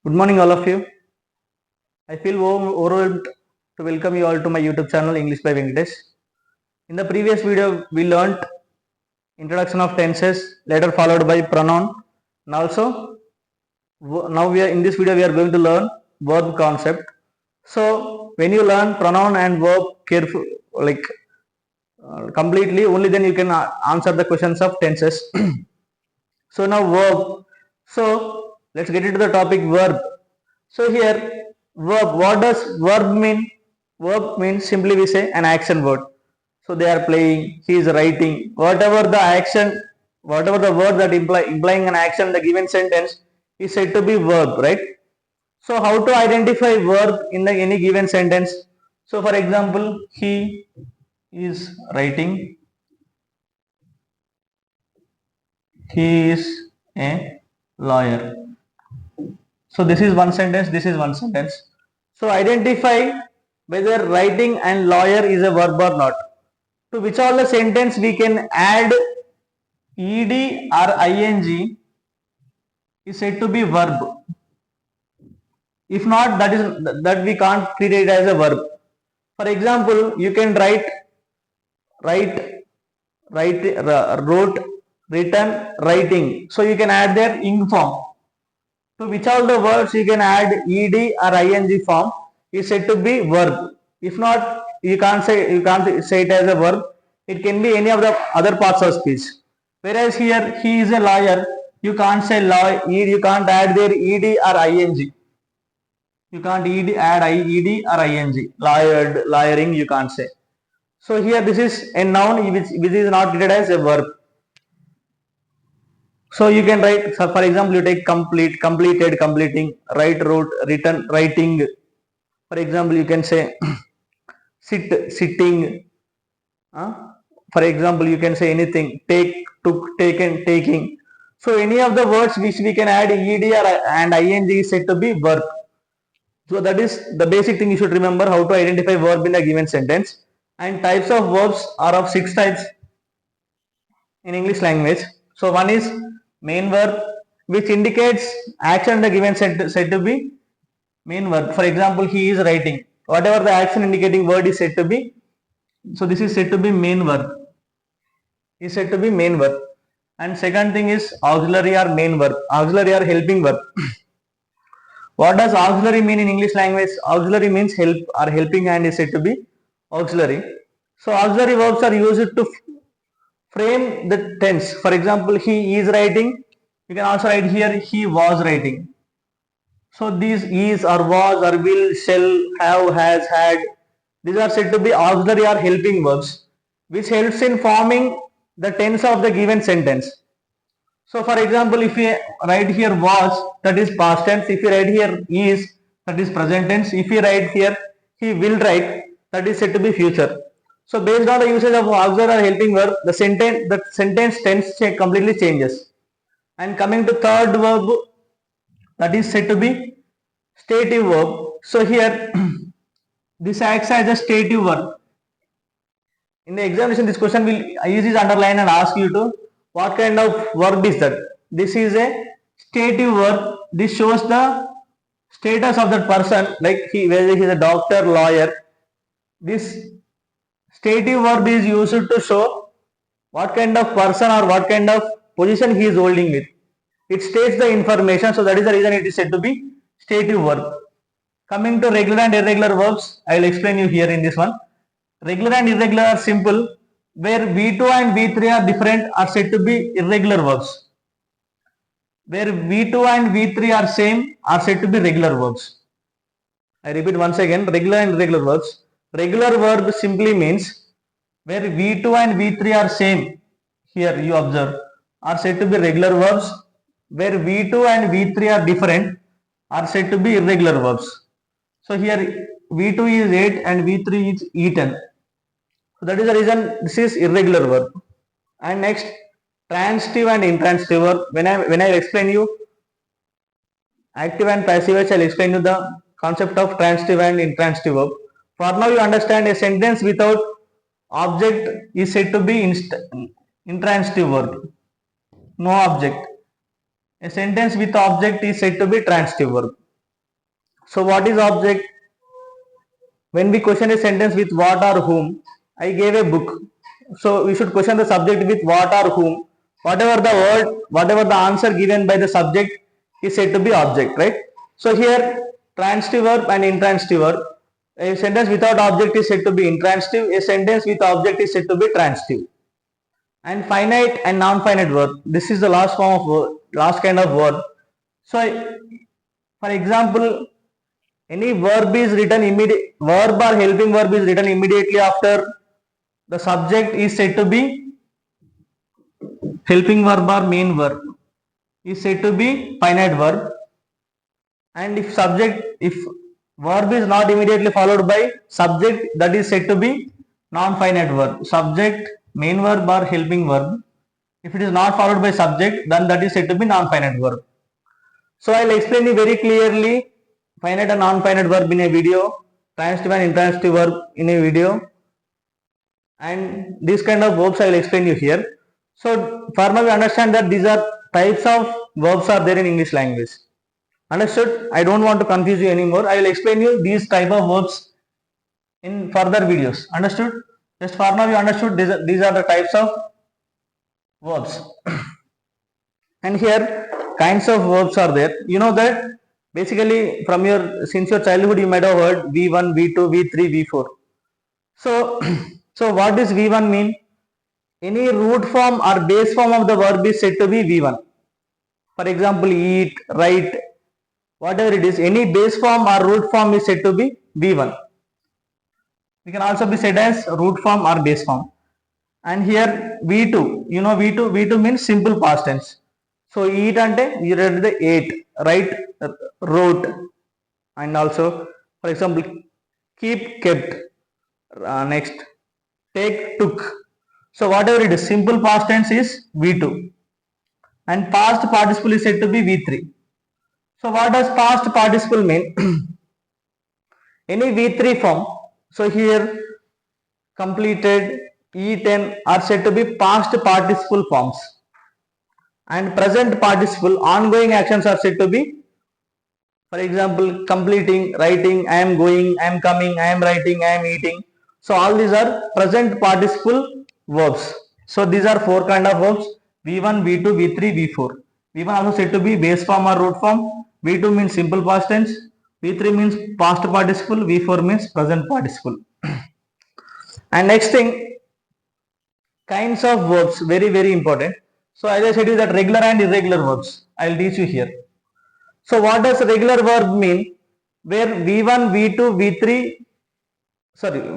Good morning, all of you. I feel overwhelmed to welcome you all to my YouTube channel English by Venkatesh. In the previous video, we learnt introduction of tenses, later followed by pronoun, and also now we are in this video we are going to learn verb concept. So when you learn pronoun and verb careful, like completely, only then you can answer the questions of tenses. So now verb. So let's get into the topic verb. So here verb, what does verb mean? Verb means simply we say an action word. So they are playing, he is writing, whatever the action, whatever the word that implying an action, the given sentence is said to be verb, right? So how to identify verb in any given sentence? So for example, he is writing, he is a lawyer. So this is one sentence, this is one sentence. So identify whether writing and lawyer is a verb or not. To which all the sentence we can add ed or ing is said to be verb. If not, that we can't treat it as a verb. For example, you can write, wrote, written, writing. So you can add their ing form. To which all the words you can add ed or ing form is said to be verb. If not, you can't say it as a verb. It can be any of the other parts of speech. Whereas here he is a lawyer, you can't say law, you can't add there ed or ing. You can't add ed or ing. Lawyered, lawyering, you can't say. So here this is a noun which is not treated as a verb. So you can write, so for example, you take complete, completed, completing, write, wrote, written, writing. For example, you can say sit, sitting. For example, you can say anything, take, took, taken, taking. So any of the words which we can add ed and ing is said to be verb. So that is the basic thing you should remember, how to identify verb in a given sentence. And types of verbs are of 6 types in English language. So one is main verb, which indicates action in the given said to be main verb. For example, he is writing. Whatever the action indicating word is said to be, so this is said to be main verb. Is said to be main verb. And second thing is auxiliary or main verb. Auxiliary or helping verb. What does auxiliary mean in English language? Auxiliary means help or helping hand is said to be auxiliary. So auxiliary verbs are used to frame the tense. For example, he is writing. You can also write here he was writing. So these is or was or will, shall, have, has, had, these are said to be auxiliary or helping verbs, which helps in forming the tense of the given sentence. So for example, if we write here was, that is past tense. If you write here is, that is present tense. If you write here he will write, that is said to be future. So based on the usage of auxiliary or helping verb, the sentence tense completely changes. And coming to third verb, that is said to be stative verb. So here this acts as a stative verb. In the examination, this question will use this underline and ask you to what kind of verb is that. This is a stative verb. This shows the status of that person, like whether he is a doctor, lawyer. This stative verb is used to show what kind of person or what kind of position he is holding with. It states the information, so that is the reason it is said to be stative verb. Coming to regular and irregular verbs, I will explain you here in this one. Regular and irregular are simple, where V2 and V3 are different are said to be irregular verbs. Where V2 and V3 are same are said to be regular verbs. I repeat once again, regular and irregular verbs. Regular verb simply means where V2 and V3 are same, here you observe, are said to be regular verbs. Where V2 and V3 are different are said to be irregular verbs. So here V2 is 8 and V3 is eaten. So that is the reason this is irregular verb. And next, transitive and intransitive verb. When I explain you active and passive, I shall explain you the concept of transitive and intransitive verb. For now, you understand a sentence without object is said to be intransitive verb. No object. A sentence with object is said to be transitive verb. So what is object? When we question a sentence with what or whom, I gave a book. So we should question the subject with what or whom. Whatever the word, whatever the answer given by the subject is said to be object, right? So here transitive verb and intransitive verb. A sentence without object is said to be intransitive. A sentence with object is said to be transitive. And finite and non-finite verb. This is the last form of verb, last kind of verb. So for example, any verb is written immediate, verb or helping verb is written immediately after the subject is said to be helping verb or main verb is said to be finite verb. And if verb is not immediately followed by subject, that is said to be non-finite verb. Subject, main verb or helping verb. If it is not followed by subject, then that is said to be non-finite verb. So I will explain you very clearly finite and non-finite verb in a video, transitive and intransitive verb in a video, and this kind of verbs I will explain you here. So for now we understand that these are types of verbs are there in English language. Understood? I don't want to confuse you anymore. I will explain you these type of verbs in further videos. Understood? Just for now you understood these are the types of verbs. And here kinds of verbs are there. You know that basically from since your childhood you might have heard V1, V2, V3, V4. So so what does V1 mean? Any root form or base form of the verb is said to be V1. For example, eat, write, whatever it is, any base form or root form is said to be V1. We can also be said as root form or base form. And here V2, you know V2 means simple past tense. So eat ante you read the ate, write, wrote, and also for example keep, kept, next take, took. So whatever it is, simple past tense is V2 and past participle is said to be V3. So what does past participle mean? Any V3 form. So here completed, eaten are said to be past participle forms. And present participle ongoing actions are said to be, for example, completing, writing, I am going, I am coming, I am writing, I am eating. So all these are present participle verbs. So these are four kind of verbs: V1, V2, V3, V4. V1 also said to be base form or root form. V2 means simple past tense. V3 means past participle. V4 means present participle. And next thing, kinds of verbs, very important. So as I said you that regular and irregular verbs. I will teach you here. So what does regular verb mean? Where V1, V2, V3,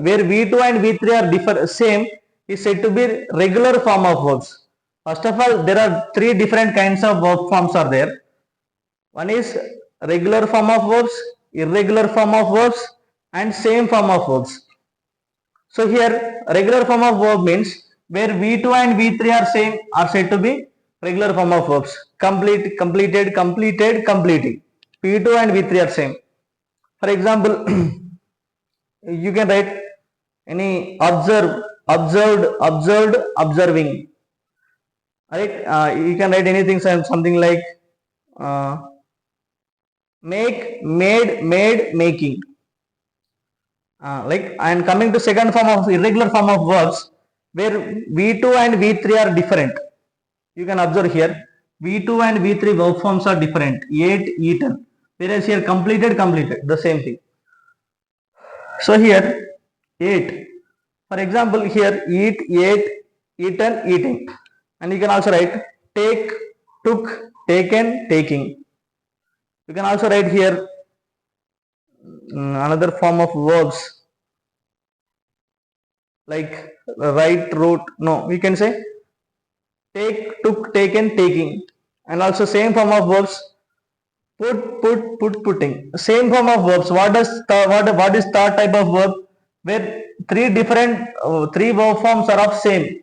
where V2 and V3 are same is said to be regular form of verbs. First of all, there are three different kinds of verb forms are there. One is regular form of verbs, irregular form of verbs, and same form of verbs. So here regular form of verb means where V2 and V3 are same are said to be regular form of verbs. Complete, completed, completed, completing. V2 and V3 are same. For example, you can write any observe, observed, observed, observing. Right? You can write anything, something like make, made, made, making. And coming to second form of irregular form of verbs, where V2 and V3 are different. You can observe here V2 and V3 verb forms are different. Ate, eaten. Whereas here completed, completed, the same thing. So here ate. For example, here eat, ate, eaten, eating. And you can also write take, took, taken, taking. You can also write here another form of verbs like write, wrote. No, we can say take, took, taken, taking. And also same form of verbs put, putting. Same form of verbs. What is third type of verb? Where three verb forms are of same.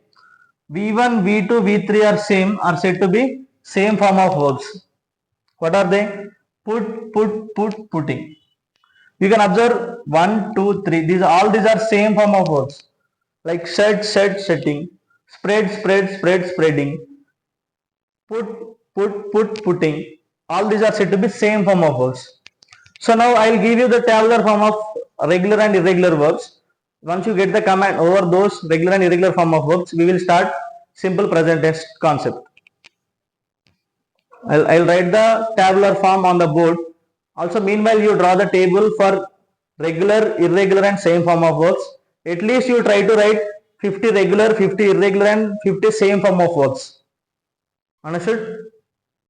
V1, V2, V3 are same, are said to be same form of verbs. What are they? Put, putting. You can observe 1, 2, 3. All these are same form of verbs. Like set, setting. Spread, spreading. Put, putting. All these are said to be same form of verbs. So now I will give you the tabular form of regular and irregular verbs. Once you get the command over those regular and irregular form of verbs, we will start simple present tense concept. I'll write the tabular form on the board. Also, meanwhile, you draw the table for regular, irregular, and same form of verbs. At least you try to write 50 regular, 50 irregular, and 50 same form of verbs. Understood?